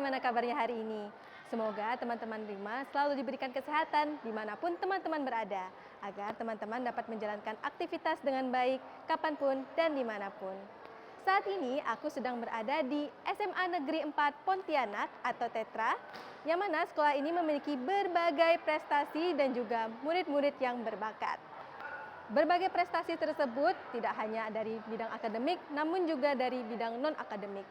bagaimana kabarnya hari ini? Semoga teman-teman Rima selalu diberikan kesehatan dimanapun teman-teman berada, agar teman-teman dapat menjalankan aktivitas dengan baik, kapanpun dan dimanapun. Saat ini aku sedang berada di SMA Negeri 4 Pontianak atau Tetra, yang mana sekolah ini memiliki berbagai prestasi dan juga murid-murid yang berbakat. Berbagai prestasi tersebut tidak hanya dari bidang akademik, namun juga dari bidang non-akademik,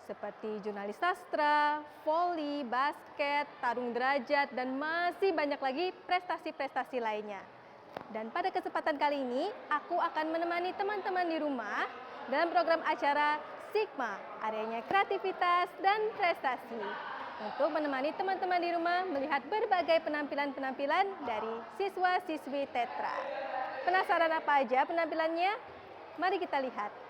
seperti jurnalis sastra, voli, basket, tarung derajat, dan masih banyak lagi prestasi-prestasi lainnya. Dan pada kesempatan kali ini, aku akan menemani teman-teman di rumah dalam program acara Sigma, areanya kreativitas dan prestasi. Untuk menemani teman-teman di rumah melihat berbagai penampilan-penampilan dari siswa-siswi Tetra. Penasaran apa aja penampilannya? Mari kita lihat.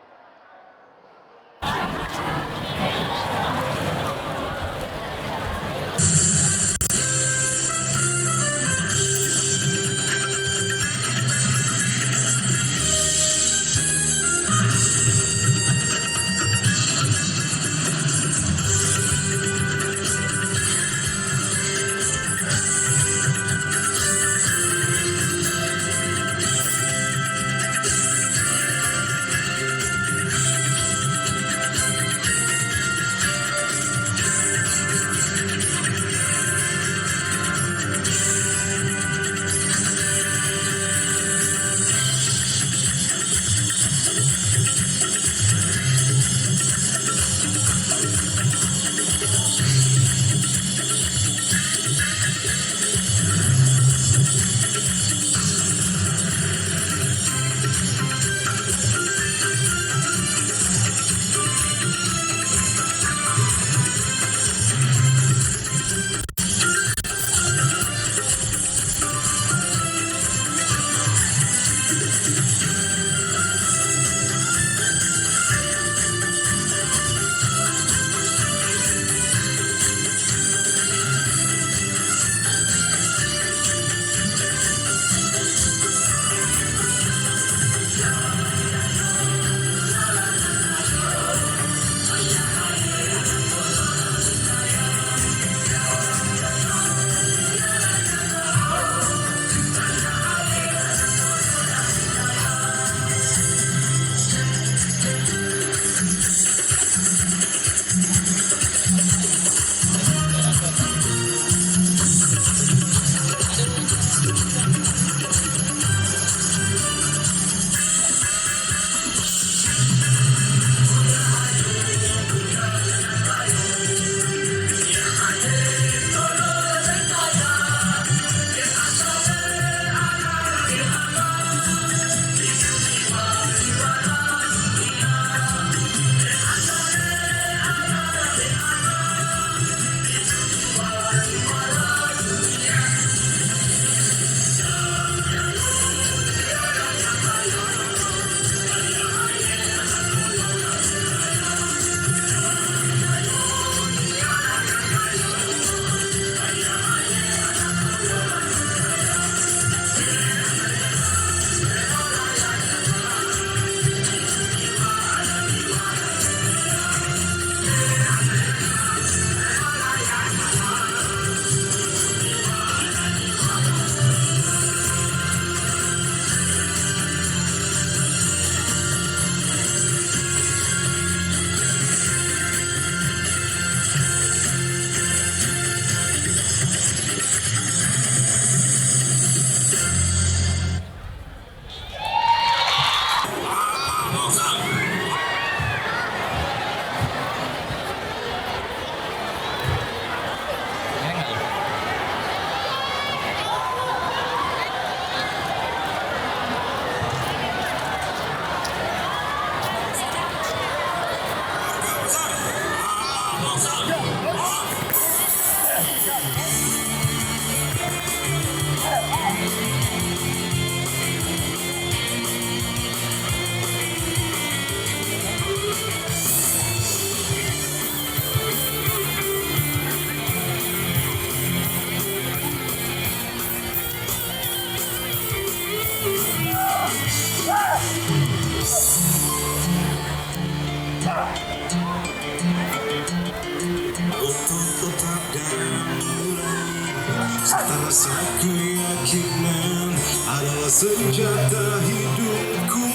senjata hidupku.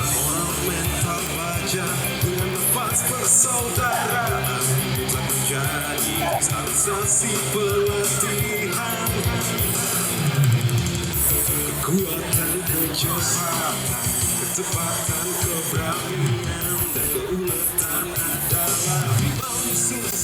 Orang mental baja dengan nafas persaudaraan telah menjadi sensasi pelatihan. Kekuatan, kecepatan, ketepatan, keberanian, dan keuletan adalah musuh.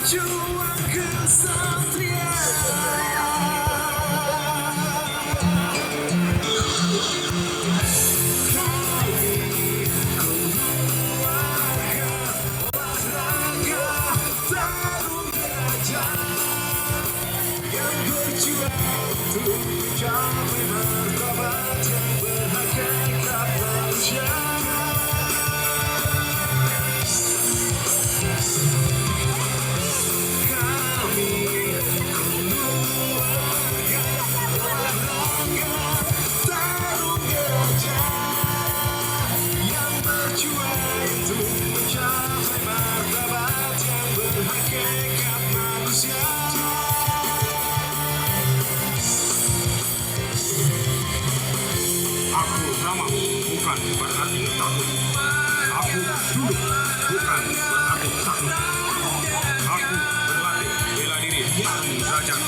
Pejuang kesatria. Tarung derajat yang berjuang untuk mencapai martabat yang berhakikat manusia. Aku sama bukan berarti takut. Aku duduk bukan berarti takut. Aku berlatih bela diri tarung derajat.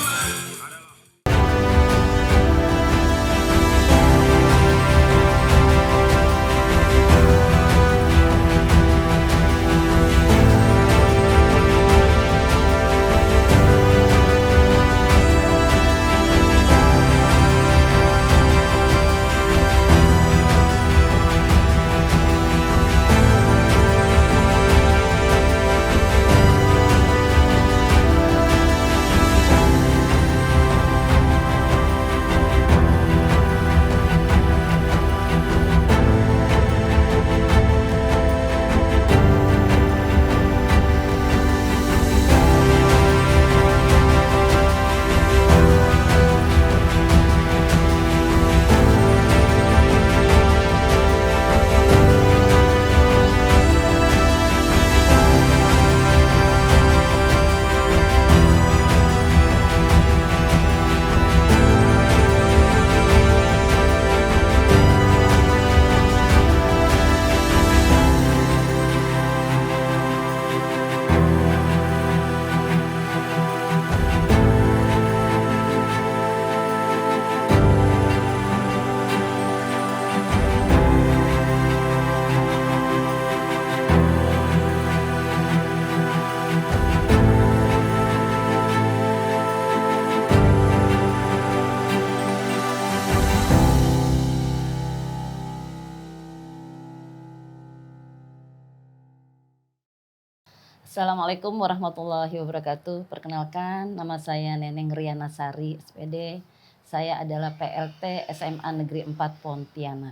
Assalamualaikum warahmatullahi wabarakatuh. Perkenalkan, nama saya Neneng Riana Sari, SPD. Saya adalah PLT SMA Negeri 4 Pontianak.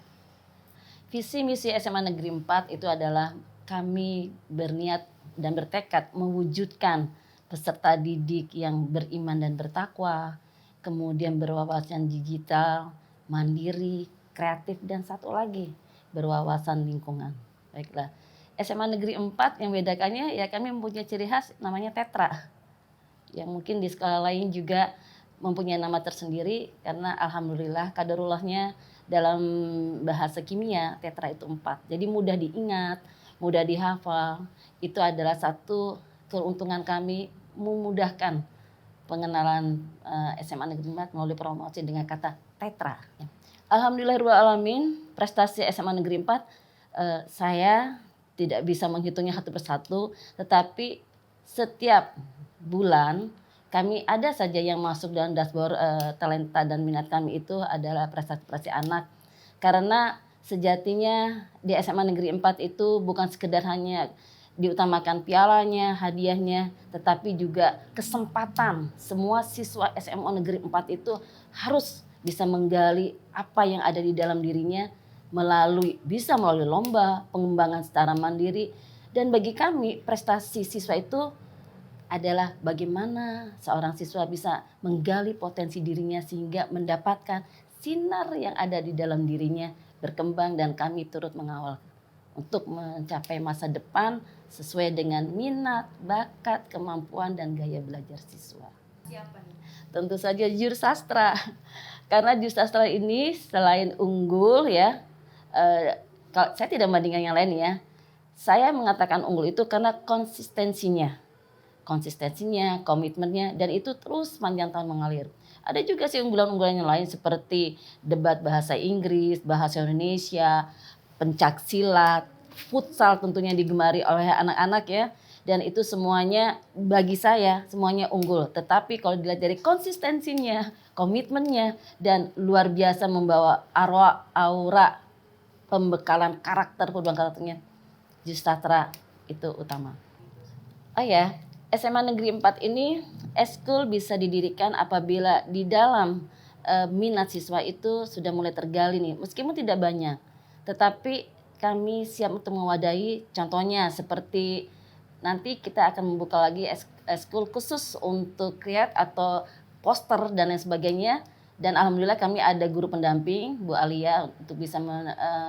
Visi misi SMA Negeri 4 itu adalah kami berniat dan bertekad mewujudkan peserta didik yang beriman dan bertakwa, kemudian berwawasan digital, mandiri, kreatif, dan satu lagi berwawasan lingkungan. Baiklah. SMA Negeri 4 yang bedakannya ya kami mempunyai ciri khas namanya tetra. Yang mungkin di sekolah lain juga mempunyai nama tersendiri karena alhamdulillah kaderullahnya dalam bahasa kimia tetra itu 4. Jadi mudah diingat, mudah dihafal. Itu adalah satu keuntungan kami memudahkan pengenalan SMA Negeri 4 melalui promosi dengan kata tetra. Alhamdulillahirrahmanirrahim, prestasi SMA Negeri 4 saya tidak bisa menghitungnya satu persatu, tetapi setiap bulan kami ada saja yang masuk dalam dashboard talenta dan minat kami itu adalah prestasi-prestasi anak. Karena sejatinya di SMA Negeri 4 itu bukan sekedar hanya diutamakan pialanya, hadiahnya, tetapi juga kesempatan semua siswa SMA Negeri 4 itu harus bisa menggali apa yang ada di dalam dirinya bisa melalui lomba, pengembangan secara mandiri. Dan bagi kami prestasi siswa itu adalah bagaimana seorang siswa bisa menggali potensi dirinya sehingga mendapatkan sinar yang ada di dalam dirinya berkembang, dan kami turut mengawal untuk mencapai masa depan sesuai dengan minat, bakat, kemampuan, dan gaya belajar siswa. Siapa nih? Tentu saja jursastra. Karena jursastra ini selain unggul ya, kalau saya tidak membandingkan yang lain ya. Saya mengatakan unggul itu karena konsistensinya, komitmennya, dan itu terus panjang tahun mengalir. Ada juga sih unggulan-unggulan yang lain seperti debat bahasa Inggris, bahasa Indonesia, pencak silat, futsal tentunya digemari oleh anak-anak ya. Dan itu semuanya bagi saya semuanya unggul. Tetapi kalau dilihat dari konsistensinya, komitmennya, dan luar biasa membawa aura pembekalan karakternya, jursastra itu utama. Oh ya, SMA Negeri 4 ini eskul bisa didirikan apabila di dalam minat siswa itu sudah mulai tergali nih, meskipun tidak banyak. Tetapi kami siap untuk mewadahi, contohnya seperti nanti kita akan membuka lagi eskul khusus untuk kreat atau poster dan lain sebagainya. Dan alhamdulillah kami ada guru pendamping, Bu Alia, untuk bisa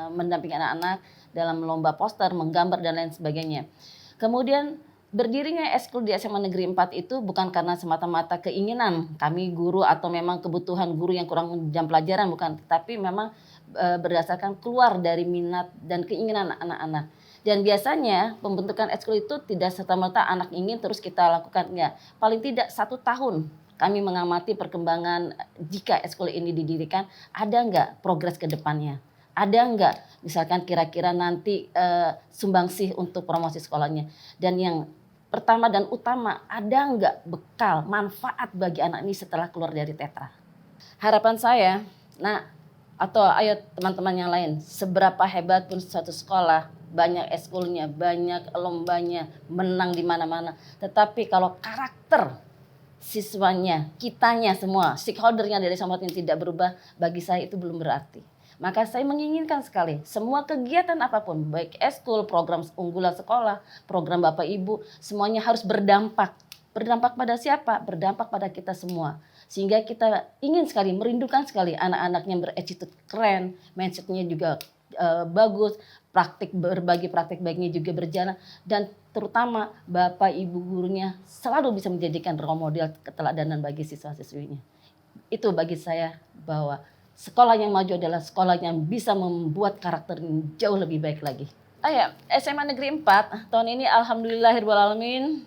mendampingi anak-anak dalam lomba poster, menggambar, dan lain sebagainya. Kemudian berdirinya eskul di SMA Negeri 4 itu bukan karena semata-mata keinginan kami guru atau memang kebutuhan guru yang kurang jam pelajaran, bukan. Tapi memang berdasarkan keluar dari minat dan keinginan anak-anak. Dan biasanya pembentukan eskul itu tidak serta-merta anak ingin terus kita lakukan. Ya, paling tidak 1 tahun kami mengamati perkembangan jika eskul ini didirikan, ada nggak progres ke depannya? Ada nggak misalkan kira-kira nanti sumbangsih untuk promosi sekolahnya? Dan yang pertama dan utama, ada nggak bekal manfaat bagi anak ini setelah keluar dari tetra? Harapan saya, atau ayo teman-teman yang lain, seberapa hebat pun suatu sekolah, banyak eskulnya, banyak lombanya, menang di mana-mana. Tetapi kalau karakter siswanya, kitanya semua, stakeholdernya dari Somad yang tidak berubah, bagi saya itu belum berarti. Maka saya menginginkan sekali semua kegiatan apapun, baik eskul, program unggulan sekolah, program Bapak Ibu, semuanya harus berdampak. Berdampak pada siapa? Berdampak pada kita semua. Sehingga kita ingin sekali, merindukan sekali anak-anaknya berattitude keren, mindsetnya juga bagus, berbagi praktik baiknya juga berjalan, dan terutama Bapak Ibu gurunya selalu bisa menjadikan role model keteladanan bagi siswa-siswinya. Itu bagi saya bahwa sekolah yang maju adalah sekolah yang bisa membuat karakter jauh lebih baik lagi. SMA Negeri 4 tahun ini alhamdulillahirrahmanirrahim,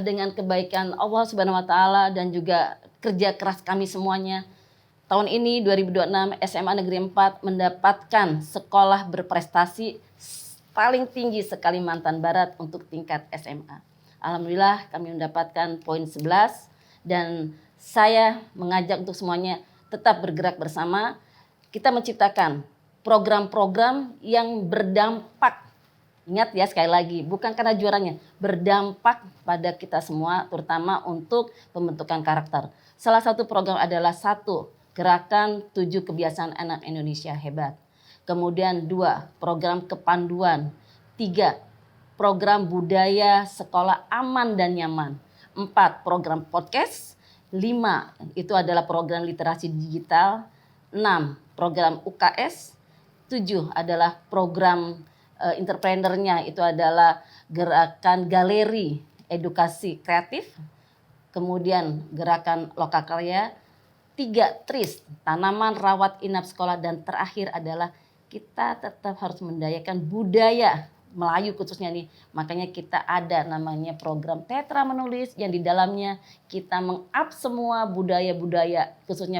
dengan kebaikan Allah Subhanahu wa taala dan juga kerja keras kami semuanya. Tahun ini 2026 SMA Negeri 4 mendapatkan sekolah berprestasi paling tinggi se-Kalimantan Barat untuk tingkat SMA. Alhamdulillah kami mendapatkan poin 11, dan saya mengajak untuk semuanya tetap bergerak bersama. Kita menciptakan program-program yang berdampak Ingat ya sekali lagi, bukan karena juaranya, berdampak pada kita semua, terutama untuk pembentukan karakter. Salah satu program adalah 1, gerakan 7 kebiasaan anak Indonesia hebat. Kemudian 2, program kepanduan. 3, program budaya sekolah aman dan nyaman. 4, program podcast. 5, itu adalah program literasi digital. 6, program UKS. 7 adalah program entrepreneurnya, itu adalah gerakan galeri edukasi kreatif. Kemudian gerakan lokal karya. 3, TRIS, tanaman rawat inap sekolah. Dan terakhir adalah kita tetap harus mendayakan budaya Melayu khususnya nih. Makanya kita ada namanya program Tetra Menulis yang di dalamnya kita meng-up semua budaya-budaya khususnya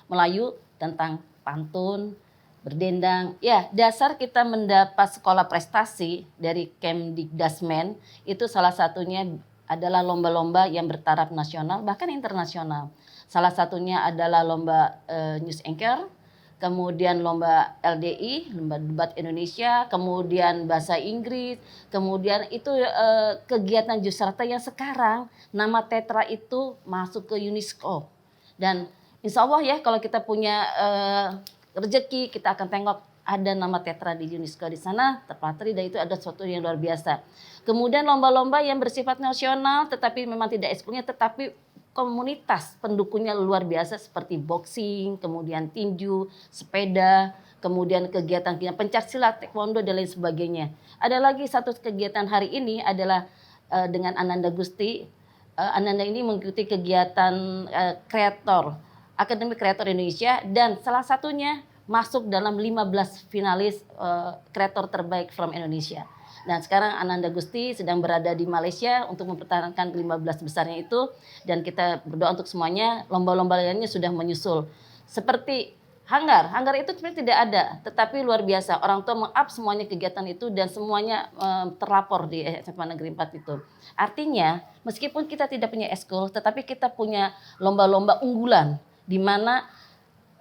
Melayu tentang pantun, berdendang. Ya, dasar kita mendapat sekolah prestasi dari Kemdikdasmen itu salah satunya adalah lomba-lomba yang bertaraf nasional bahkan internasional. Salah satunya adalah lomba News Anchor, kemudian lomba LDI, lomba debat Indonesia, kemudian bahasa Inggris, kemudian itu kegiatan Jusrata yang sekarang nama Tetra itu masuk ke UNESCO. Dan insya Allah ya kalau kita punya rezeki kita akan tengok ada nama Tetra di UNESCO di sana terpatri, dan itu ada sesuatu yang luar biasa. Kemudian lomba-lomba yang bersifat nasional tetapi memang tidak ekskulnya, tetapi komunitas pendukungnya luar biasa seperti boxing, kemudian tinju, sepeda, kemudian kegiatan pencak silat, taekwondo dan lain sebagainya. Ada lagi satu kegiatan hari ini adalah dengan Ananda Gusti. Ananda ini mengikuti kegiatan kreator, Akademi Kreator Indonesia, dan salah satunya masuk dalam 15 finalis kreator terbaik from Indonesia. Dan sekarang Ananda Gusti sedang berada di Malaysia untuk mempertahankan 15 besarnya itu, dan kita berdoa untuk semuanya. Lomba-lomba lainnya sudah menyusul. Seperti Hanggar itu sebenarnya tidak ada, tetapi luar biasa. Orang tua meng-up semuanya kegiatan itu dan semuanya terlapor di SMA Negeri 4 itu. Artinya meskipun kita tidak punya eskul, tetapi kita punya lomba-lomba unggulan di mana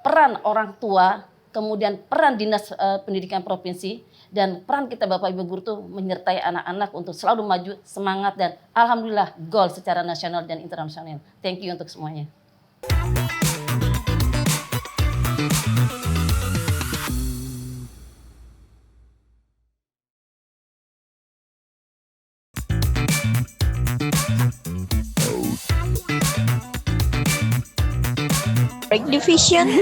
peran orang tua, kemudian peran Dinas Pendidikan Provinsi, dan peran kita Bapak Ibu Guru tuh menyertai anak-anak untuk selalu maju, semangat, dan alhamdulillah gol secara nasional dan internasional. Thank you untuk semuanya. Break division.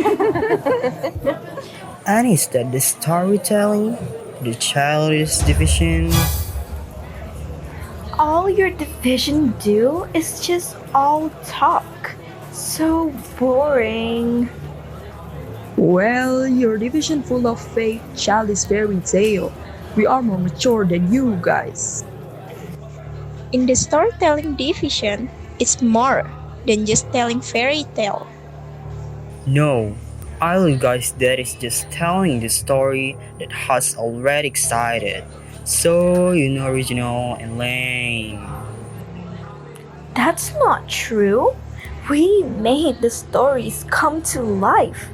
And is that the storytelling, the childish division? All your division do is just all talk. So boring. Well, your division full of fake childish fairy tale. We are more mature than you guys. In the storytelling division, it's more than just telling fairy tale. No, idle guys, that is just telling the story that has already excited. So original and lame. That's not true. We made the stories come to life.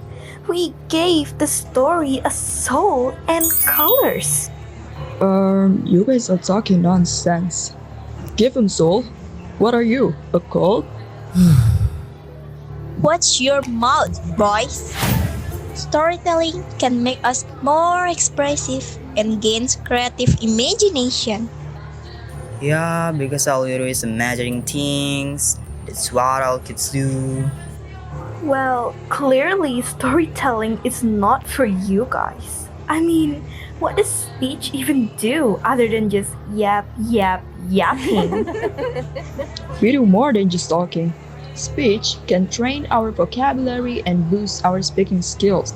We gave the story a soul and colors. You guys are talking nonsense. Give him soul. What are you, a cult? Watch your mouth, boys. Storytelling can make us more expressive and gains creative imagination. Yeah, because all you do is imagining things. That's what all kids do. Well, clearly storytelling is not for you guys. I mean, what does speech even do other than just yapping? We do more than just talking. Speech can train our vocabulary and boost our speaking skills.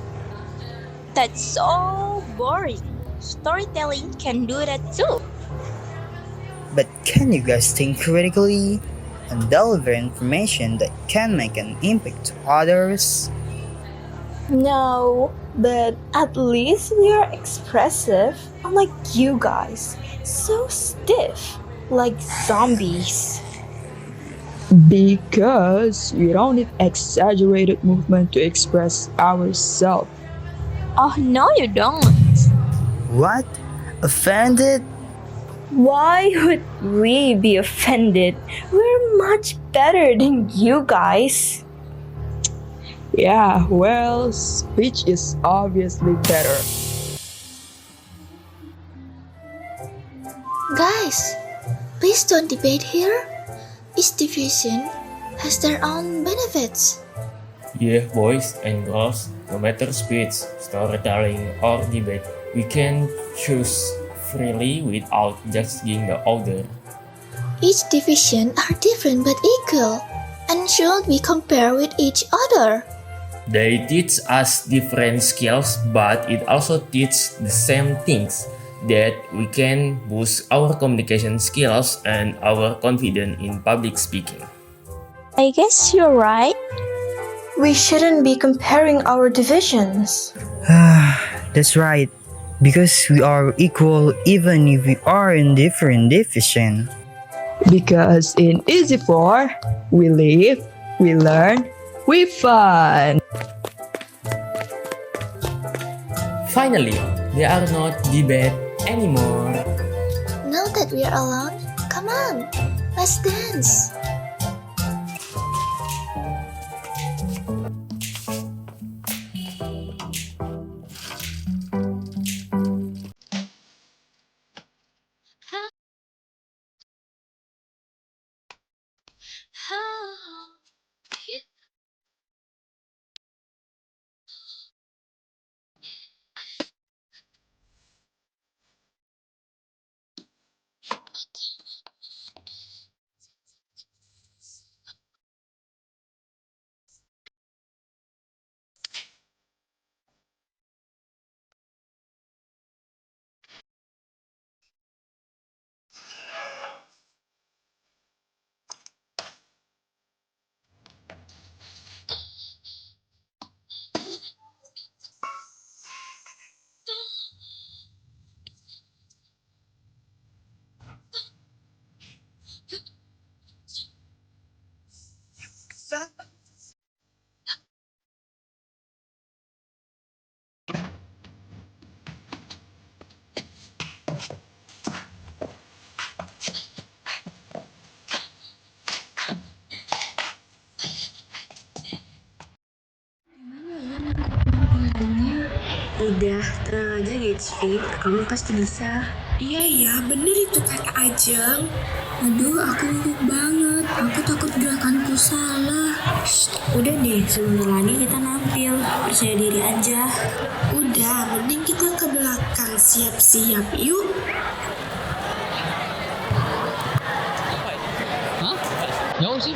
That's so boring. Storytelling can do that too. But can you guys think critically and deliver information that can make an impact to others? No, but at least we are expressive, unlike you guys. So stiff, like zombies. Because we don't need exaggerated movement to express ourselves. Oh, no, you don't. What? Offended? Why would we be offended? We're much better than you guys. Yeah, well, speech is obviously better. Guys, please don't debate here. Each division has their own benefits. Yeah, boys and girls, no matter speech, storytelling, or debate, we can choose freely without judging the other. Each division are different but equal and should be compared with each other. They teach us different skills, but it also teaches the same things, that we can boost our communication skills and our confidence in public speaking. I guess you're right. We shouldn't be comparing our divisions. That's right. Because we are equal even if we are in different division. Because in Easy 4, we live, we learn, we fun. Finally, there are not debate anymore. Now that we are alone, come on, let's dance. Udah, tenang aja Gitsy, kamu pasti bisa. Iya, bener itu kata Ajeng. Aduh, aku empuk banget. Aku takut gerakanku salah. Shh, udah deh, sebentar lagi kita nampil. Percaya diri aja. Udah, mending kita ke belakang siap-siap yuk. Hah? Jauh sih?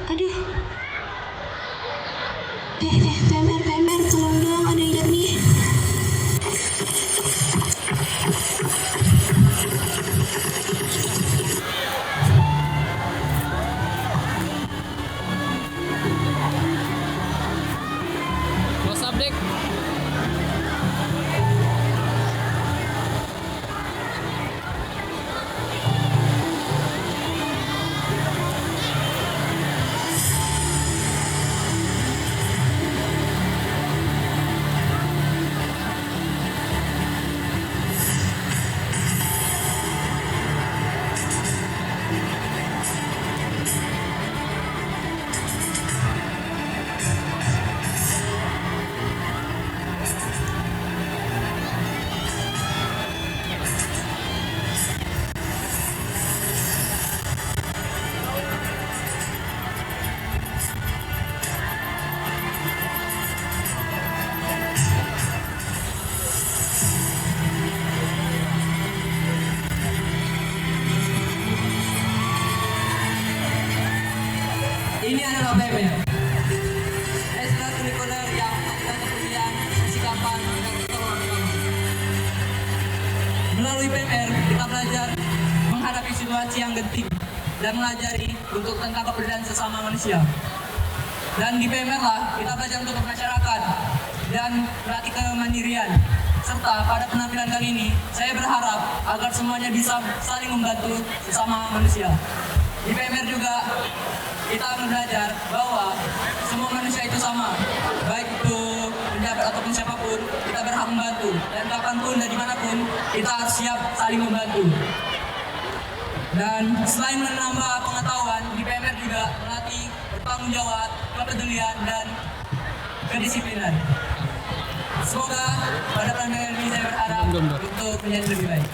Aduh. PMR, tolong dong, ada yang lihat nih. What's up, Dik? Melalui PMR, kita belajar menghadapi situasi yang genting dan melajari untuk tentang kepedulian sesama manusia. Dan di PMR lah, kita belajar untuk bermasyarakat dan berarti kemandirian. Serta pada penampilan kali ini, saya berharap agar semuanya bisa saling membantu sesama manusia. Di PMR juga, kita akan belajar bahwa semua manusia itu sama. Baik itu penjabat ataupun siapapun, kita berhak membantu. Dan kapanpun dan dimanapun, kita harus siap saling membantu. Dan selain menambah pengetahuan, di PMR juga melatih bertanggung jawab, kepedulian, dan kedisiplinan. Semoga pada penampilan ini saya berharap untuk menjadi lebih baik.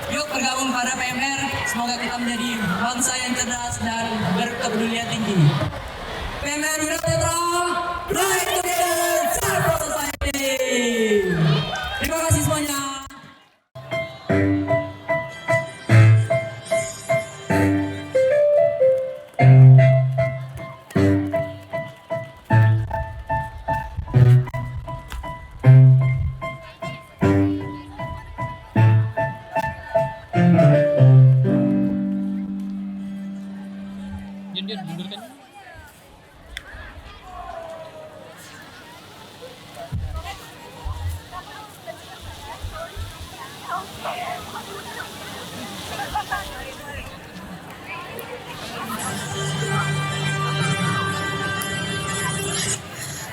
Yuk bergabung pada PMR, semoga kita menjadi bangsa yang cerdas dan berkepedulian tinggi. PMR Wiratetra, Right Together, Serve for Society. Terima kasih semuanya. Mundurkan.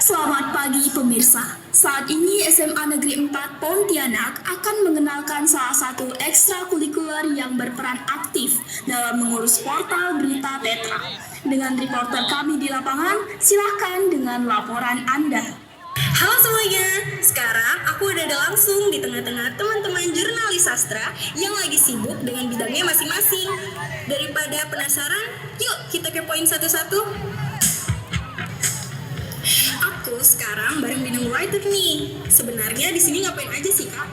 Selamat pagi pemirsa. Saat ini SMA Negeri 4 Pontianak akan mengenalkan salah satu ekstrakurikuler yang berperan aktif dalam mengurus portal berita Tetra. Dengan reporter kami di lapangan, silahkan dengan laporan Anda. Halo semuanya, sekarang aku udah ada langsung di tengah-tengah teman-teman jurnalis sastra yang lagi sibuk dengan bidangnya masing-masing. Daripada penasaran, yuk kita kepoin satu-satu. Aku sekarang bareng bidang writer nih. Sebenarnya di sini ngapain aja sih, Kak?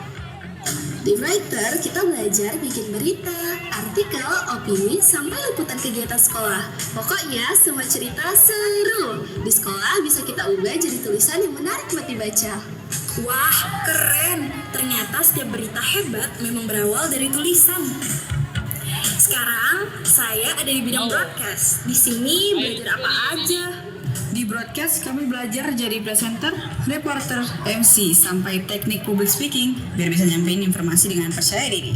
Di writer, kita belajar bikin berita, artikel, opini, sampai liputan kegiatan sekolah. Pokoknya semua cerita seru. Di sekolah bisa kita ubah jadi tulisan yang menarik buat dibaca. Wah, keren. Ternyata setiap berita hebat memang berawal dari tulisan. Sekarang saya ada di bidang broadcast. Di sini belajar apa aja? Di broadcast kami belajar jadi presenter, reporter, MC, sampai teknik public speaking biar bisa nyampein informasi dengan percaya diri.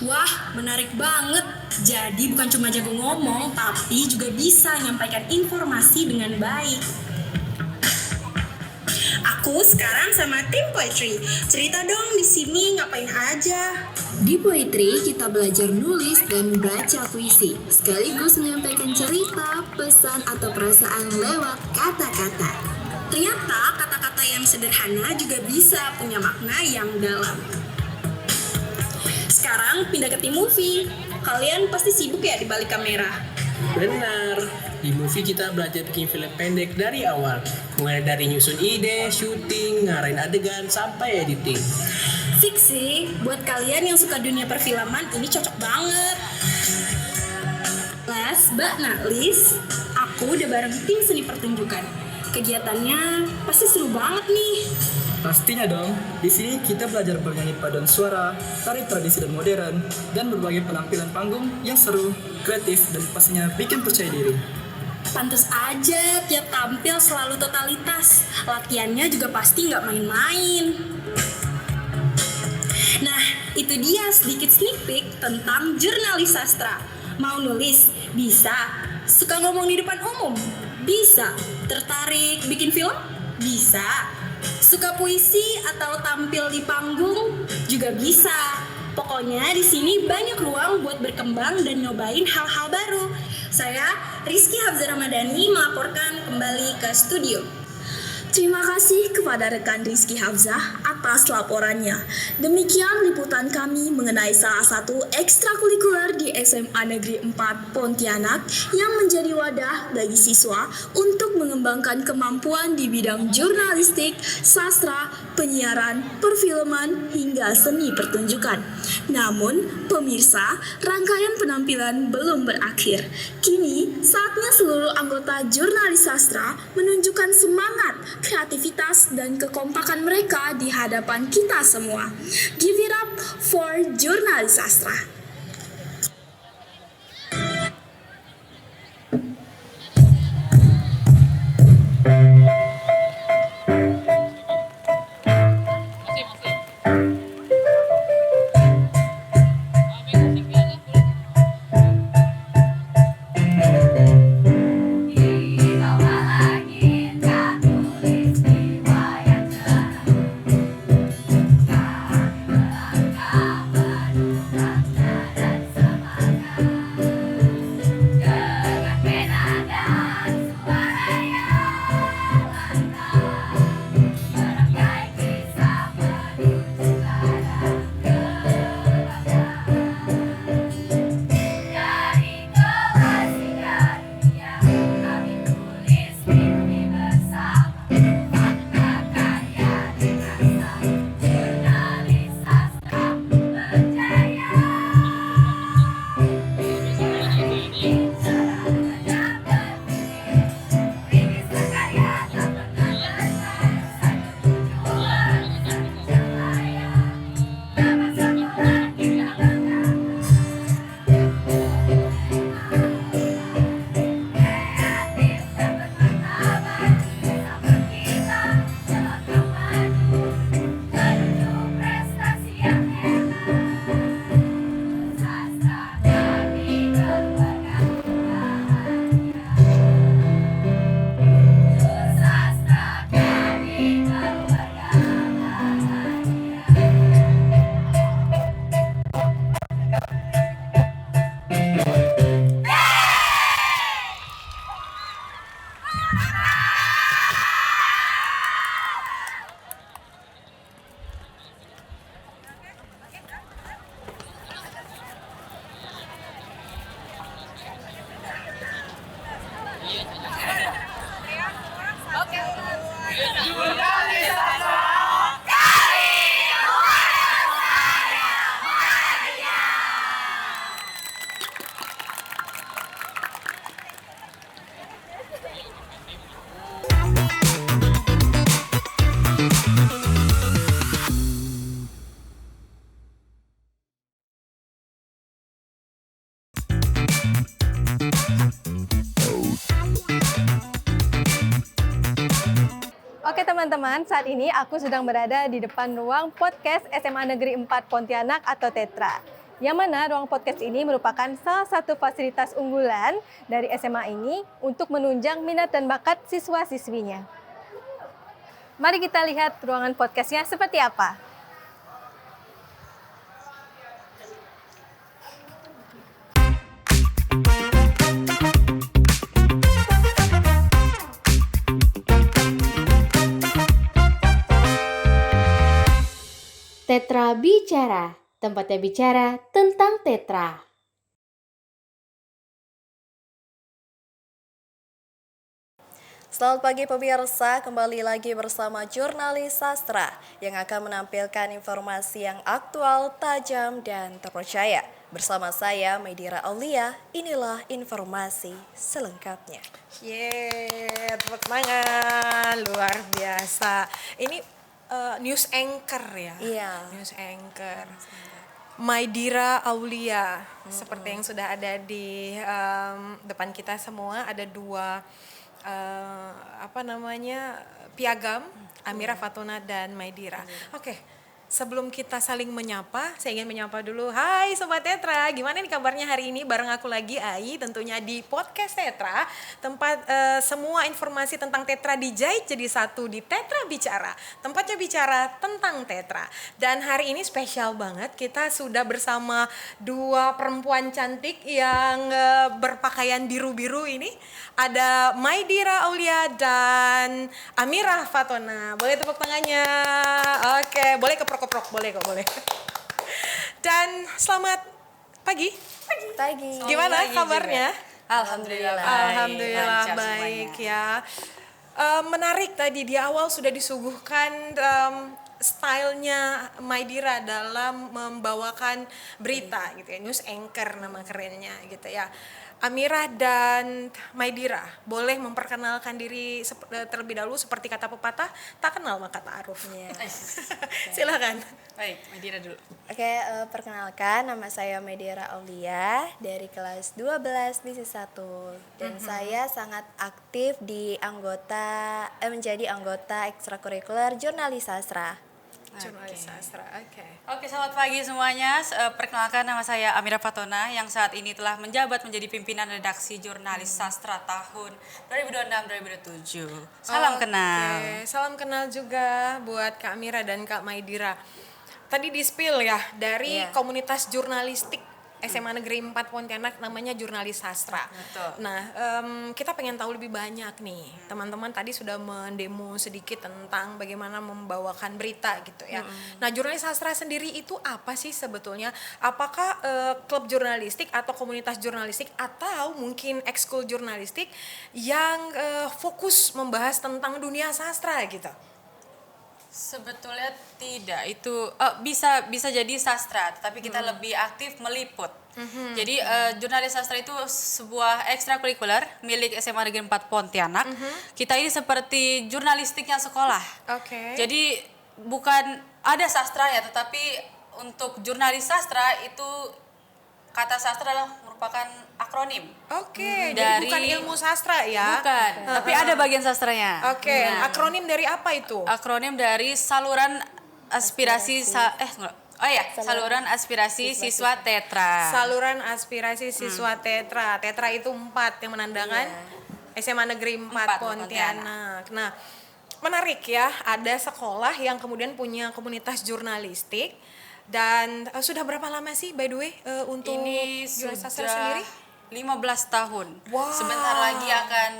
Wah, menarik banget. Jadi bukan cuma jago ngomong, tapi juga bisa nyampaikan informasi dengan baik. Aku sekarang sama tim poetry. Cerita dong di sini ngapain aja? Di poetry, kita belajar nulis dan baca puisi, sekaligus menyampaikan cerita, pesan, atau perasaan lewat kata-kata. Ternyata kata-kata yang sederhana juga bisa punya makna yang dalam. Sekarang pindah ke tim movie. Kalian pasti sibuk ya di balik kamera. Benar, di movie kita belajar bikin film pendek dari awal. Mulai dari nyusun ide, syuting, ngarahin adegan, sampai editing. Fix sih, buat kalian yang suka dunia perfilman ini cocok banget. Last but not least, aku udah bareng tim seni pertunjukan. Kegiatannya pasti seru banget nih. Pastinya dong, di sini kita belajar bernyanyi paduan suara, tari tradisi dan modern, dan berbagai penampilan panggung yang seru, kreatif, dan pastinya bikin percaya diri. Pantes aja tiap tampil selalu totalitas. Latihannya juga pasti nggak main-main. Nah, itu dia sedikit sneak peek tentang jurnalis sastra. Mau nulis? Bisa. Suka ngomong di depan umum? Bisa. Tertarik bikin film? Bisa. Suka puisi atau tampil di panggung? Juga bisa. Pokoknya di sini banyak ruang buat berkembang dan nyobain hal-hal baru. Saya Rizky Hafzah Ramadhani melaporkan kembali ke studio. Terima kasih kepada rekan Rizky Hafzah atas laporannya. Demikian liputan kami mengenai salah satu ekstrakurikuler di SMA Negeri 4 Pontianak yang menjadi wadah bagi siswa untuk mengembangkan kemampuan di bidang jurnalistik, sastra, penyiaran, perfilman, hingga seni pertunjukan. Namun, pemirsa, rangkaian penampilan belum berakhir. Kini, saatnya seluruh anggota Jurnalis Sastra menunjukkan semangat, kreativitas, dan kekompakan mereka di hadapan kita semua. Give it up for Jurnalis Sastra. Oke teman-teman, saat ini aku sedang berada di depan ruang podcast SMA Negeri 4 Pontianak atau Tetra. Yang mana ruang podcast ini merupakan salah satu fasilitas unggulan dari SMA ini untuk menunjang minat dan bakat siswa-siswinya. Mari kita lihat ruangan podcastnya seperti apa. Tetra Bicara, tempatnya bicara tentang tetra. Selamat pagi pemirsa, kembali lagi bersama Jurnalis Sastra yang akan menampilkan informasi yang aktual, tajam, dan terpercaya. Bersama saya, Maidira Aulia, inilah informasi selengkapnya. Yeay, tepuk tangan, luar biasa. Ini news anchor ya? Iya. News anchor. Maidira Aulia, seperti yang sudah ada di depan kita semua, ada dua piagam, Amira Fatona dan Maidira. Oke, sebelum kita saling menyapa, saya ingin menyapa dulu. Hai Sobat Tetra, gimana nih kabarnya hari ini? Bareng aku lagi, Ai, tentunya di Podcast Tetra. Tempat semua informasi tentang Tetra dijahit jadi satu di Tetra Bicara. Tempatnya bicara tentang Tetra. Dan hari ini spesial banget, kita sudah bersama dua perempuan cantik yang berpakaian biru-biru ini. Ada Maidira Aulia dan Amira Fatona. Boleh tepuk tangannya? Oke, boleh keprok-keprok, boleh kok, boleh. Dan selamat pagi. Pagi. Gimana kabarnya? Alhamdulillah. Alhamdulillah baik ya. Menarik tadi di awal sudah disuguhkan stylenya Maidira dalam membawakan berita gitu ya, news anchor nama kerennya gitu ya. Amira dan Maidira boleh memperkenalkan diri terlebih dahulu seperti kata pepatah, tak kenal maka ta'aruf. Silakan. Baik, Maidira dulu. Oke, perkenalkan nama saya Maidira Aulia dari kelas 12 Bisnis 1 dan saya sangat aktif di menjadi anggota ekstrakurikuler Jurnalis Sastra. Jurnalis Sastra, Oke, selamat pagi semuanya. Perkenalkan nama saya Amira Fatona yang saat ini telah menjabat menjadi pimpinan redaksi Jurnalis Sastra tahun 2026-2027. Salam kenal. Salam kenal juga buat Kak Amira dan Kak Maidira. Tadi di-spill ya dari komunitas jurnalistik SMA Negeri 4 Pontianak namanya Jurnalis Sastra. Betul. Nah, kita pengen tahu lebih banyak nih. Teman-teman tadi sudah mendemo sedikit tentang bagaimana membawakan berita gitu ya. Nah, Jurnalis Sastra sendiri itu apa sih sebetulnya? Apakah klub jurnalistik atau komunitas jurnalistik atau mungkin ekskul jurnalistik yang fokus membahas tentang dunia sastra gitu? Sebetulnya tidak, itu bisa jadi sastra, tetapi kita lebih aktif meliput. Jadi Jurnalis Sastra itu sebuah ekstrakurikuler milik SMA Negeri 4 Pontianak. Kita ini seperti jurnalistiknya sekolah. Jadi bukan ada sastranya, tetapi untuk Jurnalis Sastra itu kata sastra adalah merupakan akronim. Jadi bukan ilmu sastra ya? Bukan, tapi ada bagian sastranya. Akronim dari apa itu? Akronim dari saluran aspirasi saluran aspirasi siswa Tetra. Saluran aspirasi siswa Tetra. Tetra itu 4 yang menandakan SMA Negeri 4 Pontianak. Nah, menarik ya, ada sekolah yang kemudian punya komunitas jurnalistik. Dan sudah berapa lama sih by the way untuk ini Jurnalis Sastra sudah sendiri? 15 tahun. Wow. Sebentar lagi akan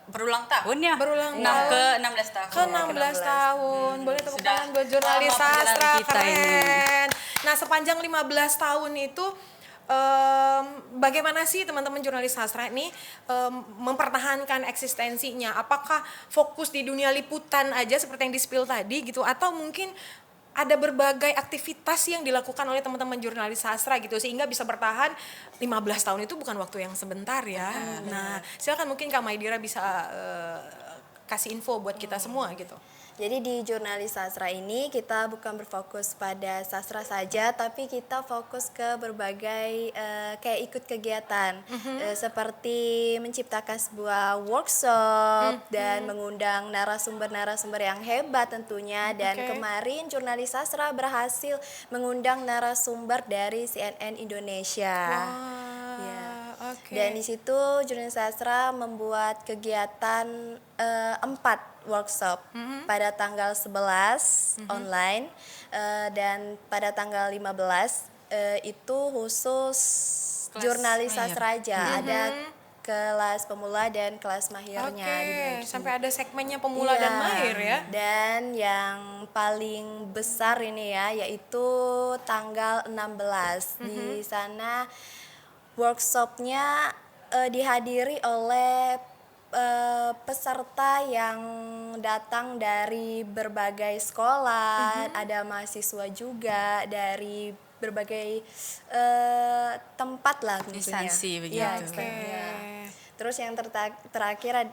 berulang tahun ya. Ke 16 tahun. Ke 16 tahun. Boleh tepuk tangan buat Jurnalis Sastra, keren. Nah, sepanjang 15 tahun itu bagaimana sih teman-teman Jurnalis Sastra ini mempertahankan eksistensinya? Apakah fokus di dunia liputan aja seperti yang di-spill tadi gitu, atau mungkin ada berbagai aktivitas yang dilakukan oleh teman-teman Jurnalis Sastra gitu sehingga bisa bertahan 15 tahun itu bukan waktu yang sebentar ya. Nah, silakan mungkin Kak Maidira bisa kasih info buat kita semua gitu. Jadi di Jurnalis Sastra ini kita bukan berfokus pada sastra saja, tapi kita fokus ke berbagai kayak ikut kegiatan seperti menciptakan sebuah workshop dan mengundang narasumber-narasumber yang hebat tentunya. Dan kemarin Jurnalis Sastra berhasil mengundang narasumber dari CNN Indonesia. Dan di situ Jurnalis Sastra membuat kegiatan 4 workshop pada tanggal 11 online dan pada tanggal 15 itu khusus Jurnalis Sastra aja. Ada kelas pemula dan kelas mahirnya. Sampai ada segmennya pemula dan mahir ya. Dan yang paling besar ini ya yaitu tanggal 16. Di sana workshopnya dihadiri oleh peserta yang datang dari berbagai sekolah, ada mahasiswa juga dari berbagai tempat lah tentunya. Instansi begitu. Terus yang terakhir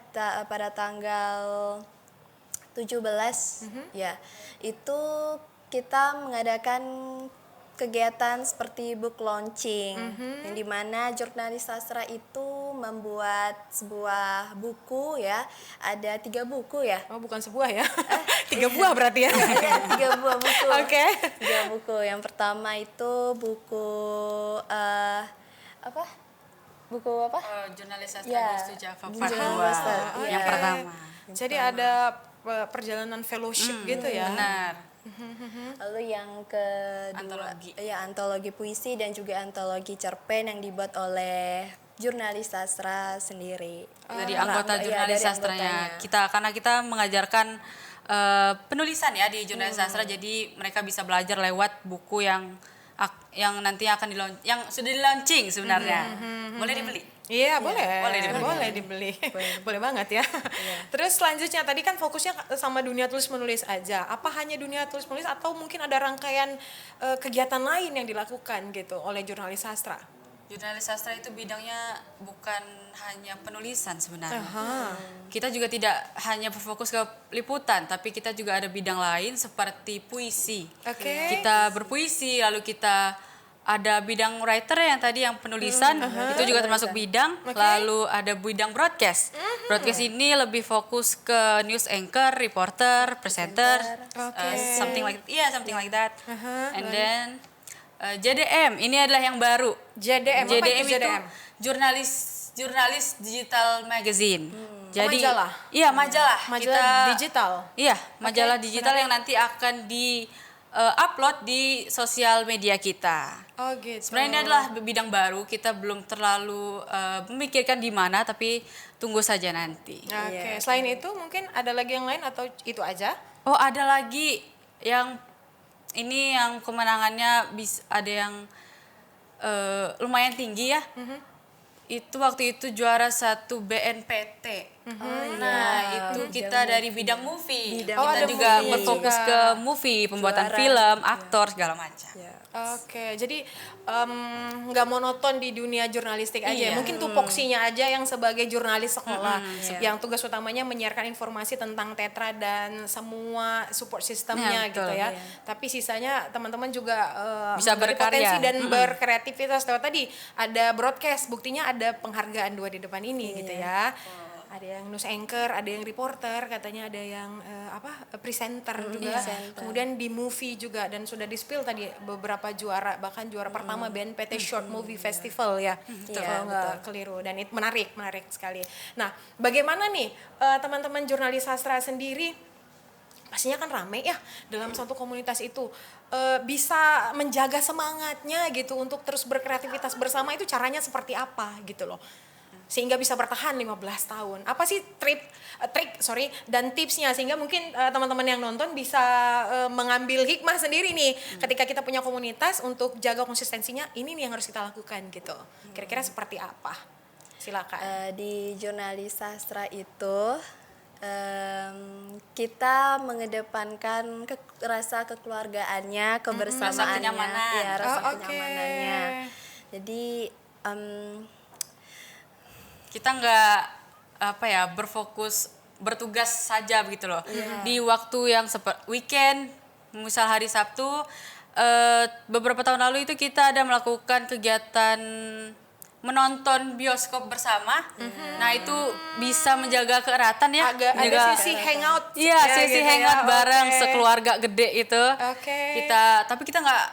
pada tanggal 17 ya, itu kita mengadakan kegiatan seperti book launching, yang dimana Jurnalis Sastra itu membuat sebuah buku ya, ada 3 buku ya. Oh bukan sebuah ya, 3 buah berarti ya? 3 buah buku. 3 buku. Yang pertama itu buku Buku apa? Jurnalis Sastra Gustu Java Part 2. Yang pertama. Jadi ada perjalanan fellowship gitu ya? Benar. Lalu yang kedua, antologi puisi dan juga antologi cerpen yang dibuat oleh Jurnalis Sastra sendiri. Dari anggota Jurnalis Sastranya. Karena kita mengajarkan penulisan ya di Jurnalis Sastra, jadi mereka bisa belajar lewat buku yang yang nanti akan yang sudah di launching sebenarnya. Boleh dibeli? Iya, boleh. Boleh dibeli. Boleh banget ya. Terus selanjutnya tadi kan fokusnya sama dunia tulis menulis aja. Apa hanya dunia tulis menulis atau mungkin ada rangkaian kegiatan lain yang dilakukan gitu oleh jurnalis sastra? Jurnalis sastra itu bidangnya bukan hanya penulisan sebenarnya. Kita juga tidak hanya berfokus ke liputan, tapi kita juga ada bidang lain seperti puisi. Kita berpuisi, lalu kita ada bidang writer yang tadi yang penulisan, itu juga termasuk bidang. Lalu ada bidang broadcast. Broadcast ini lebih fokus ke news anchor, reporter, presenter, something like that. And then JDM ini adalah yang baru. JDM itu jurnalis digital magazine. Jadi majalah. Iya, majalah digital. Iya, majalah digital yang nanti akan upload di sosial media kita. Oh gitu. Sebenarnya ini adalah bidang baru, kita belum terlalu memikirkan di mana, tapi tunggu saja nanti. Oke. Selain itu mungkin ada lagi yang lain atau itu aja? Oh, ada lagi yang ini yang kemenangannya ada yang lumayan tinggi ya. Itu waktu itu juara 1 BNPT. Itu kita dari bidang movie. Kita juga berfokus ke movie, pembuatan film, aktor segala macam. Oke, jadi nggak monoton di dunia jurnalistik aja. Mungkin tupoksinya aja yang sebagai jurnalis sekolah, yang tugas utamanya menyiarkan informasi tentang Tetra dan semua support sistemnya gitu ya. Tapi sisanya teman-teman juga bisa berkarya dan berkreativitas. Lewat tadi ada broadcast, buktinya ada penghargaan 2 di depan ini gitu ya. Ada yang news anchor, ada yang reporter, katanya ada yang presenter juga. Kemudian di movie juga, dan sudah di-spill tadi beberapa juara, bahkan juara pertama BNPT Short Movie Festival ya. Kalau nggak keliru, dan itu menarik sekali. Nah, bagaimana nih teman-teman jurnalis sastra sendiri, pastinya kan rame ya dalam suatu komunitas itu, bisa menjaga semangatnya gitu untuk terus berkreativitas bersama, itu caranya seperti apa gitu loh, sehingga bisa bertahan 15 tahun. Apa sih trik dan tipsnya, sehingga mungkin teman-teman yang nonton bisa mengambil hikmah sendiri nih ketika kita punya komunitas untuk jaga konsistensinya, ini nih yang harus kita lakukan gitu. Kira-kira seperti apa? Silakan. Di jurnalis sastra itu kita mengedepankan rasa kekeluargaannya, kebersamaannya, rasa kenyamanannya. Jadi kita nggak berfokus bertugas saja begitu loh. Di waktu yang weekend, misal hari Sabtu, beberapa tahun lalu itu kita ada melakukan kegiatan menonton bioskop bersama. Nah, itu bisa menjaga keeratan ya. Ada sisi hangout. Iya, sisi gitu hangout ya. bareng sekeluarga gede itu. Tapi kita nggak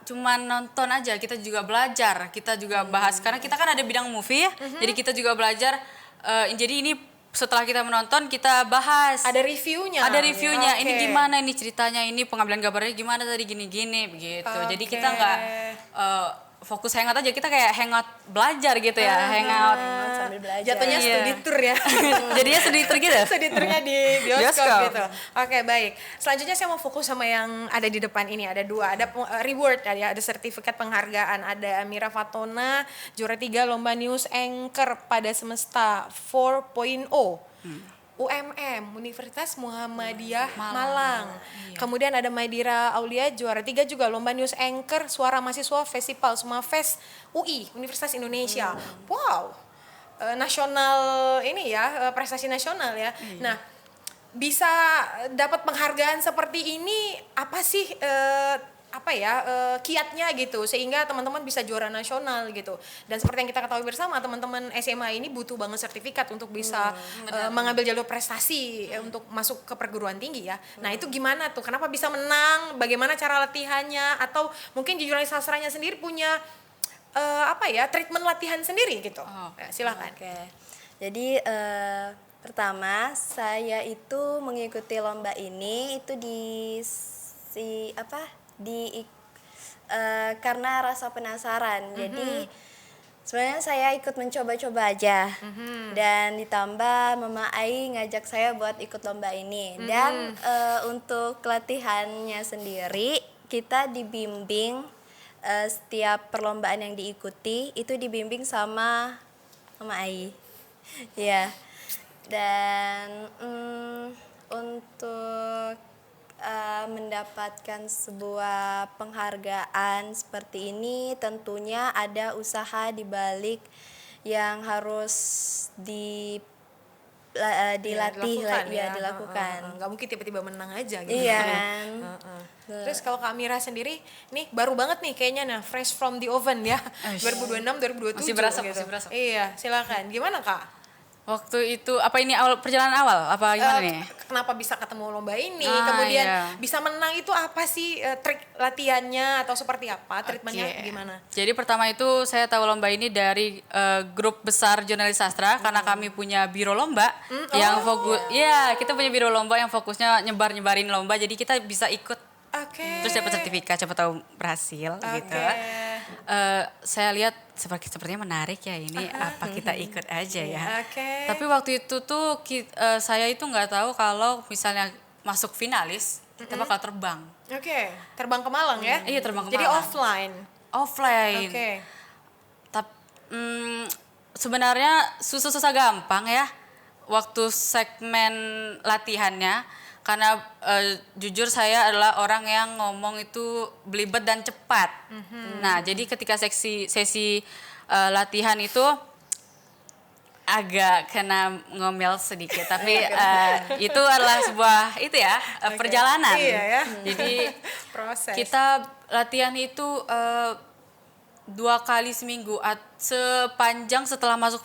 cuma nonton aja, kita juga belajar, kita juga bahas, karena kita kan ada bidang movie ya. Jadi kita juga belajar. Jadi ini setelah kita menonton, kita bahas. Ada reviewnya. Ini gimana ini ceritanya, ini pengambilan gambarnya gimana tadi, gini-gini begitu. Jadi kita nggak fokus hangout aja, kita kayak hangout belajar gitu ya, hangout sambil belajar. Jatuhnya studi tour ya. Jadinya studi tour gitu. Studi tournya di bioskop gitu. Oke, baik. Selanjutnya saya mau fokus sama yang ada di depan ini, ada 2, ada reward ada sertifikat penghargaan, ada Amira Fatona juara 3 lomba news anchor pada semesta 4.0. UMM, Universitas Muhammadiyah Malang. Kemudian ada Maidira Aulia juara 3 juga lomba news anchor Suara Mahasiswa Festival Sumafest UI Universitas Indonesia. Wow. Nasional ini ya, prestasi nasional ya. Nah, bisa dapat penghargaan seperti ini, apa sih kiatnya gitu, sehingga teman-teman bisa juara nasional gitu. Dan seperti yang kita ketahui bersama, teman-teman SMA ini butuh banget sertifikat untuk bisa mengambil jalur prestasi untuk masuk ke perguruan tinggi ya. Nah, itu gimana tuh? Kenapa bisa menang? Bagaimana cara latihannya? Atau mungkin di jurnalis sastranya sendiri punya treatment latihan sendiri gitu? Silakan. Jadi pertama saya itu mengikuti lomba ini itu karena rasa penasaran. Jadi sebenarnya saya ikut mencoba-coba aja. Dan ditambah Mama Ai ngajak saya buat ikut lomba ini. Dan untuk latihannya sendiri kita dibimbing setiap perlombaan yang diikuti itu dibimbing sama Mama Ai. Ya. Dan untuk mendapatkan sebuah penghargaan seperti ini tentunya ada usaha di balik yang harus dilatih dilakukan. Nggak mungkin tiba-tiba menang aja gitu. Iya kan. Terus kalau Kak Amira sendiri, nih baru banget nih kayaknya fresh from the oven ya. 2026, 2027 Masih berasa, gitu. masih berasa. Iya, silakan. Gimana Kak? Waktu itu apa ini perjalanan awal apa gimana nih? Kenapa bisa ketemu lomba ini? Ah, Kemudian iya. bisa menang itu apa sih trik latihannya atau seperti apa? Treatmentnya gimana? Jadi pertama itu saya tahu lomba ini dari grup besar jurnalis sastra karena kami punya biro lomba yang fokus. Ya, kita punya biro lomba yang fokusnya nyebarin lomba. Jadi kita bisa ikut. Terus dapat sertifikat, siapa tahu berhasil gitu. Saya lihat sepertinya menarik ya ini, apa kita ikut aja ya. Tapi waktu itu tuh saya itu nggak tahu kalau misalnya masuk finalis kita bakal terbang. Terbang ke Malang ya? Iya, terbang ke Jadi Malang. offline. Sebenarnya susah gampang ya waktu segmen latihannya. Karena jujur saya adalah orang yang ngomong itu belibet dan cepat. Nah, jadi ketika sesi latihan itu agak kena ngomel sedikit, tapi itu adalah sebuah perjalanan. Iya ya. Jadi proses. kita latihan itu 2 kali seminggu. Sepanjang setelah masuk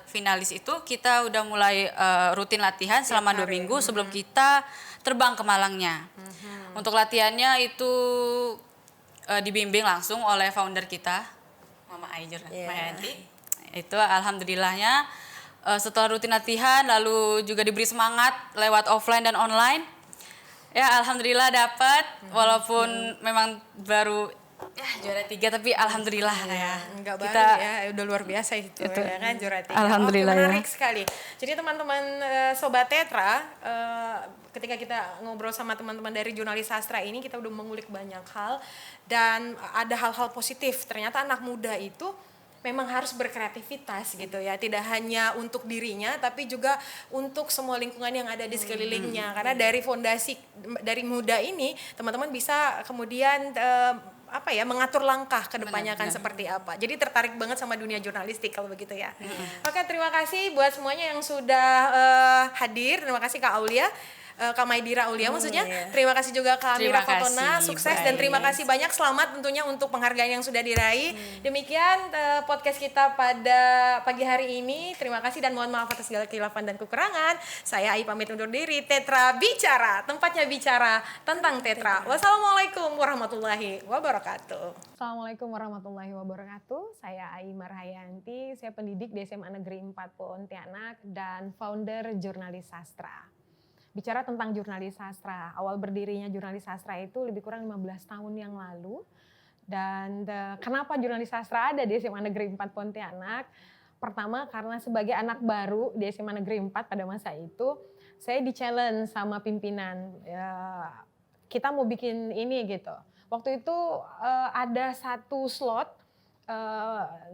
finalis itu kita udah mulai rutin latihan selama 2 minggu sebelum kita terbang ke Malangnya. Untuk latihannya itu dibimbing langsung oleh founder kita, Mama Ai Mayanti. Itu alhamdulillahnya setelah rutin latihan lalu juga diberi semangat lewat offline dan online. Ya alhamdulillah dapat walaupun memang baru juara 3 tapi alhamdulillah ya. Enggak baru ya, udah luar biasa itu ya kan juara 3. Alhamdulillah. Menarik sekali. Jadi teman-teman Sobat Tetra, ketika kita ngobrol sama teman-teman dari jurnalis sastra ini kita udah mengulik banyak hal dan ada hal-hal positif. Ternyata anak muda itu memang harus berkreativitas gitu ya, tidak hanya untuk dirinya tapi juga untuk semua lingkungan yang ada di sekelilingnya. Karena dari fondasi dari muda ini teman-teman bisa kemudian mengatur langkah ke depannya akan seperti apa. Jadi tertarik banget sama dunia jurnalistik kalau begitu ya. Oke, terima kasih buat semuanya yang sudah hadir. Terima kasih Kak Aulia. Kak Maidira Aulia maksudnya. Terima kasih juga Kak Amira Fatona, sukses dan terima kasih banyak, selamat tentunya untuk penghargaan yang sudah diraih. Demikian podcast kita pada pagi hari ini. Terima kasih dan mohon maaf atas segala khilafan dan kekurangan. Saya Ai pamit undur diri. Tetra Bicara, tempatnya bicara tentang Tetra. Wassalamualaikum warahmatullahi wabarakatuh. Assalamualaikum warahmatullahi wabarakatuh. Saya Ai Marhayanti, saya pendidik di SMA Negeri 4 Pontianak dan founder Jurnalis Sastra. Bicara tentang jurnalis sastra, awal berdirinya jurnalis sastra itu lebih kurang 15 tahun yang lalu. Dan kenapa jurnalis sastra ada di SMA Negeri 4 Pontianak? Pertama karena sebagai anak baru di SMA Negeri 4 pada masa itu, saya di-challenge sama pimpinan. Kita mau bikin ini gitu. Waktu itu ada satu slot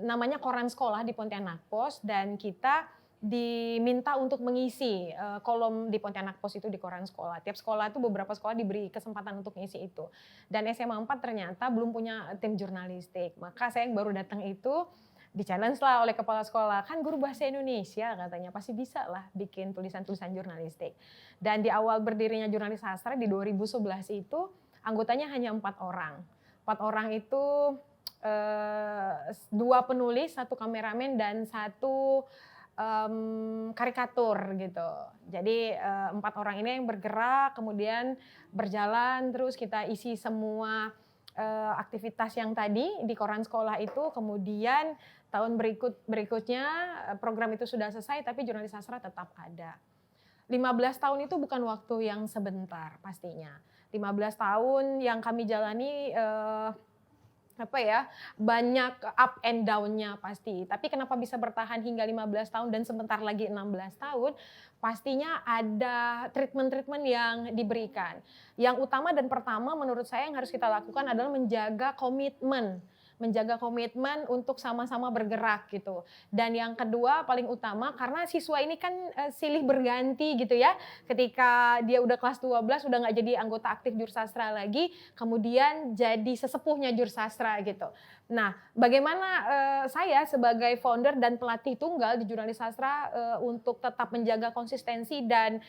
namanya Koran Sekolah di Pontianak Pos dan kita diminta untuk mengisi kolom di Pontianak Pos itu di Koran Sekolah. Tiap sekolah itu beberapa sekolah diberi kesempatan untuk ngisi itu. Dan SMA 4 ternyata belum punya tim jurnalistik. Maka saya yang baru datang itu di-challenge lah oleh kepala sekolah. Kan guru bahasa Indonesia katanya, pasti bisa lah bikin tulisan-tulisan jurnalistik. Dan di awal berdirinya jurnalis sastra di 2011 itu anggotanya hanya 4 orang. 4 orang itu 2 penulis, 1 kameramen dan 1 karikatur gitu. Jadi 4 orang ini yang bergerak, kemudian berjalan, terus kita isi semua aktivitas yang tadi di Koran Sekolah itu. Kemudian tahun berikutnya program itu sudah selesai, tapi jurnalis sastra tetap ada. 15 tahun itu bukan waktu yang sebentar pastinya. 15 tahun yang kami jalani banyak up and down-nya pasti. Tapi kenapa bisa bertahan hingga 15 tahun dan sebentar lagi 16 tahun? Pastinya ada treatment-treatment yang diberikan. Yang utama dan pertama menurut saya yang harus kita lakukan adalah menjaga komitmen untuk sama-sama bergerak gitu. Dan yang kedua paling utama karena siswa ini kan silih berganti gitu ya. Ketika dia udah kelas 12 udah nggak jadi anggota aktif Jursastra lagi, kemudian jadi sesepuhnya Jursastra gitu. Nah, bagaimana saya sebagai founder dan pelatih tunggal di Jurnalis Sastra untuk tetap menjaga konsistensi dan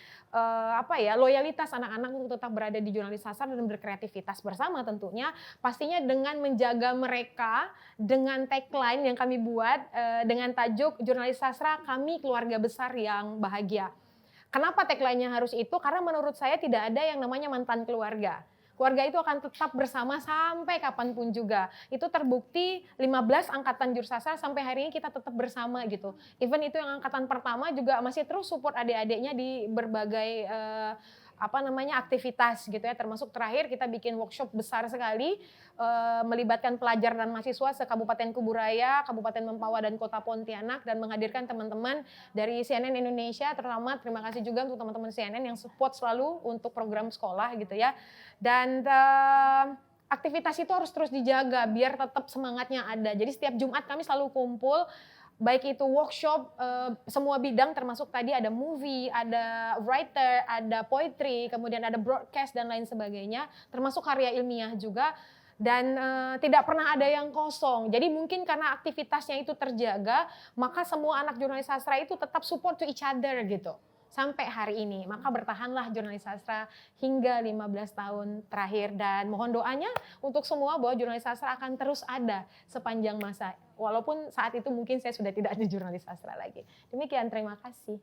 loyalitas anak-anak untuk tetap berada di Jurnalis Sastra dan berkreativitas bersama tentunya, pastinya dengan menjaga mereka dengan tagline yang kami buat dengan tajuk Jurnalis Sastra Kami Keluarga Besar yang Bahagia. Kenapa tagline-nya harus itu? Karena menurut saya tidak ada yang namanya mantan keluarga. Keluarga itu akan tetap bersama sampai kapanpun juga. Itu terbukti 15 angkatan Jursastra sampai hari ini kita tetap bersama gitu. Even itu yang angkatan pertama juga masih terus support adik-adiknya di berbagai aktivitas gitu ya, termasuk terakhir kita bikin workshop besar sekali melibatkan pelajar dan mahasiswa se-Kabupaten Kuburaya, Kabupaten Mempawah dan Kota Pontianak dan menghadirkan teman-teman dari CNN Indonesia, terutama terima kasih juga untuk teman-teman CNN yang support selalu untuk program sekolah gitu ya. Dan aktivitas itu harus terus dijaga biar tetap semangatnya ada. Jadi setiap Jumat kami selalu kumpul, baik itu workshop semua bidang termasuk tadi ada movie, ada writer, ada poetry, kemudian ada broadcast dan lain sebagainya, termasuk karya ilmiah juga. Dan tidak pernah ada yang kosong. Jadi mungkin karena aktivitasnya itu terjaga, maka semua anak Jurnalis Sastra itu tetap support to each other gitu. Sampai hari ini, maka bertahanlah Jurnalis Sastra hingga 15 tahun terakhir. Dan mohon doanya untuk semua bahwa Jurnalis Sastra akan terus ada sepanjang masa. Walaupun saat itu mungkin saya sudah tidak di Jurnalis Sastra lagi. Demikian, terima kasih.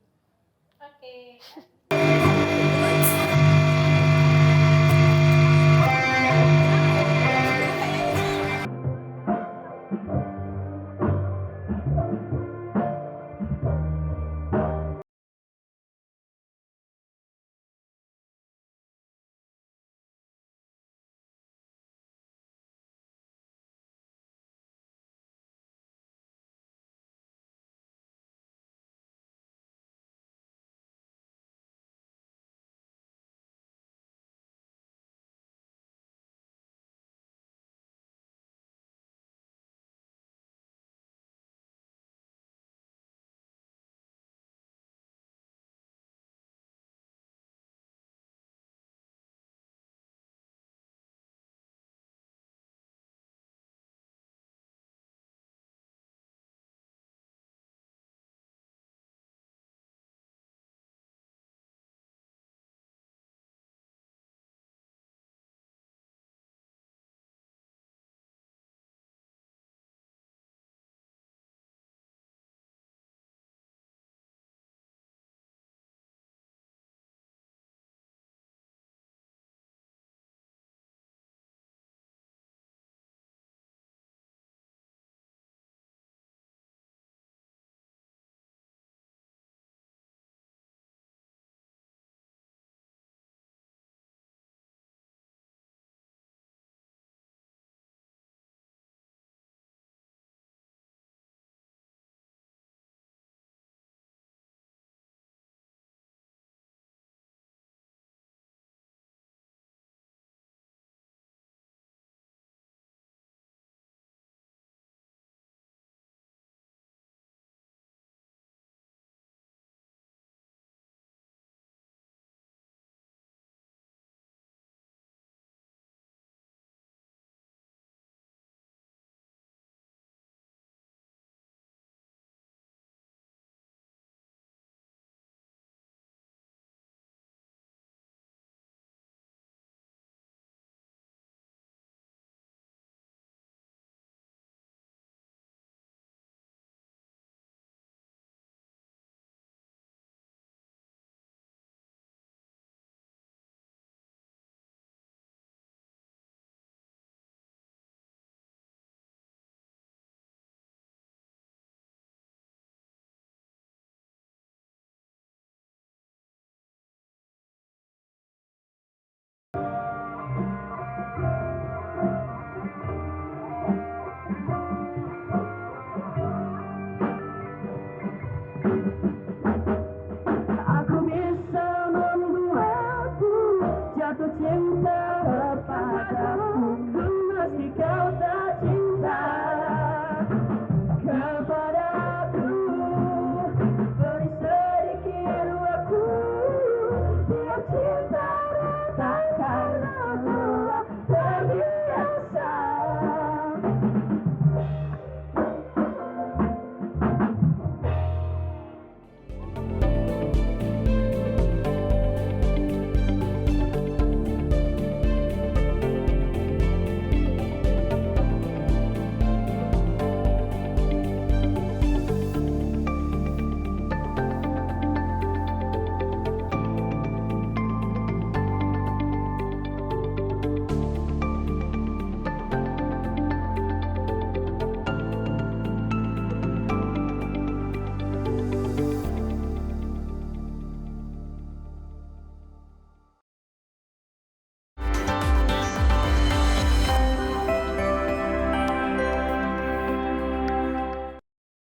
jatuh cinta kepadamu meski kau tak cinta kepadaku. Beri sedikit waktu biar cinta datang